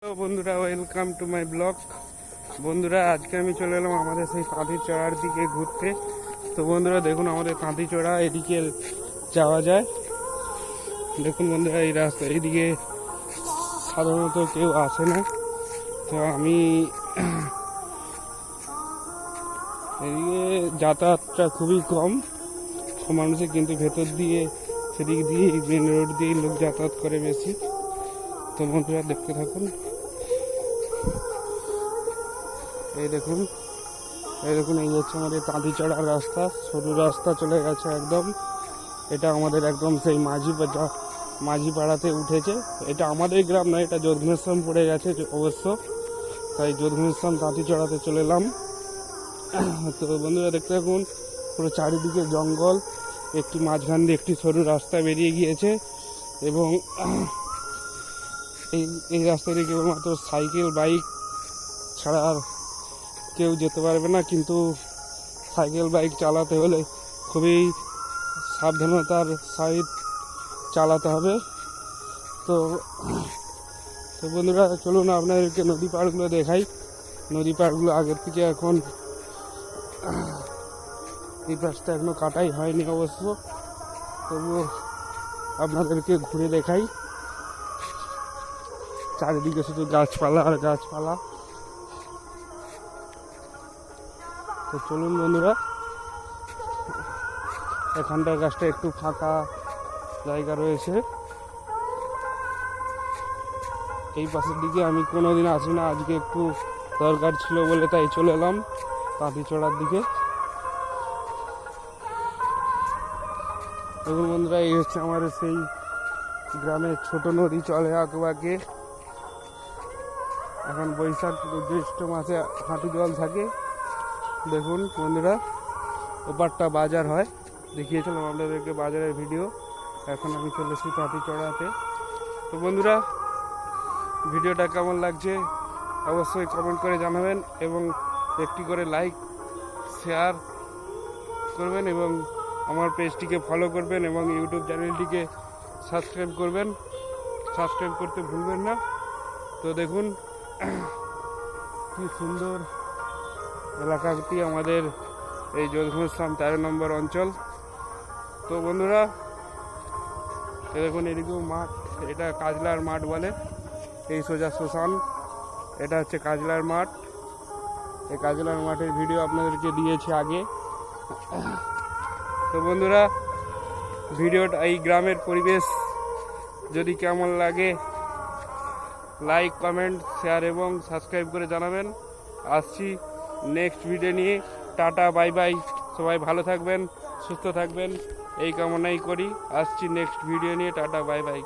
Hello বন্ধুরা, welcome to my blog. বন্ধুরা, আজকে আমি চলে এলাম আমাদের সেই তাঁতিচড়ার দিকে ঘুরতে। তো বন্ধুরা দেখুন, আমাদের তাঁতিচড়া এদিকে যাওয়া যায়। দেখুন বন্ধুরা, এই রাস্তা এইদিকে সাধারণত কেউ আসে না। তো আমি এদিকে যাতায়াতটা খুবই কম মানুষের, কিন্তু ভেতর দিয়ে সেদিক দিয়ে মেন রোড দিয়ে লোক যাতায়াত করে বেশি। তো বন্ধুরা দেখতে থাকুন। এই দেখুন এই হচ্ছে আমাদের তাঁতিচড়ার রাস্তা। সরু রাস্তা চলে গেছে একদম। এটা আমাদের একদম সেই মাঝি পাড়াতে উঠেছে। এটা আমাদের গ্রাম না, এটা যোধঘনেশ্যাম পড়ে গেছে অবশ্য। তাই যোধঘনেশ্যাম তাঁতিচড়াতে চলে এলাম। তো বন্ধুরা দেখতে থাকুন, পুরো চারিদিকে জঙ্গল, একটি মাঝখান দিয়ে একটি সরু রাস্তা বেরিয়ে গিয়েছে এবং এই রাস্তা দিয়ে কেবলমাত্র সাইকেল বাইক ছাড়া আর কেউ যেতে পারবে না। কিন্তু সাইকেল বাইক চালাতে হলে খুবই সাবধানতার সহিত চালাতে হবে। তো বন্ধুরা চলুন আপনাদেরকে নদী পাড়গুলো দেখাই। নদী পাড়গুলো আগের থেকে এখন এই পাশটা এখনো কাটাই হয়নি অবশ্য, তবুও আপনাদেরকে ঘুরে দেখাই। চারিদিকে শুধু গাছপালা আর গাছপালা। তো চলুন বন্ধুরা, এখানটার গাছটা একটু ফাঁকা জায়গা রয়েছে। এই পাশের দিকে আমি কোনোদিন আসি না, আজকে একটু দরকার ছিল বলে তাই চলে এলাম তাঁতিচড়ার দিকে। দেখুন বন্ধুরা, এই হচ্ছে আমাদের সেই গ্রামের ছোট নদী, চলে আঁকে। এখন বৈশাখ জ্যৈষ্ঠ মাসে হাঁটু জল থাকে। দেখুন বন্ধুরা, ওপারটা বাজার হয়, দেখিয়েছিলাম আপনাদেরকে বাজারের ভিডিও। এখন আমি চলে এসেছি তাঁতিচড়াতে। তো বন্ধুরা, ভিডিওটা কেমন লাগছে অবশ্যই কমেন্ট করে জানাবেন এবং একটি করে লাইক শেয়ার করবেন এবং আমার পেজটিকে ফলো করবেন এবং ইউটিউব চ্যানেলটিকে সাবস্ক্রাইব করতে ভুলবেন না। তো দেখুন কি সুন্দর এলাকাটি আমাদের এই যোধঘনেশ্যাম 13 নম্বর অঞ্চল। তো বন্ধুরা দেখুন, এদিকেও মাঠ, এটা কাজলার মাঠ বলে। এই সোজা শ্মশান, এটা হচ্ছে কাজলার মাঠ। এই কাজলার মাঠের ভিডিও আপনাদেরকে দিয়েছি আগে। তো বন্ধুরা, ভিডিওটা, এই গ্রামের পরিবেশ যদি কেমন লাগে লাইক কমেন্ট শেয়ার এবং সাবস্ক্রাইব করে জানাবেন। আসছি নেক্সট ভিডিও নিয়ে। Tata bye bye. সবাই ভালো থাকবেন, সুস্থ থাকবেন এই কামনাই করি। আসছি নেক্সট ভিডিও নিয়ে। Tata bye bye.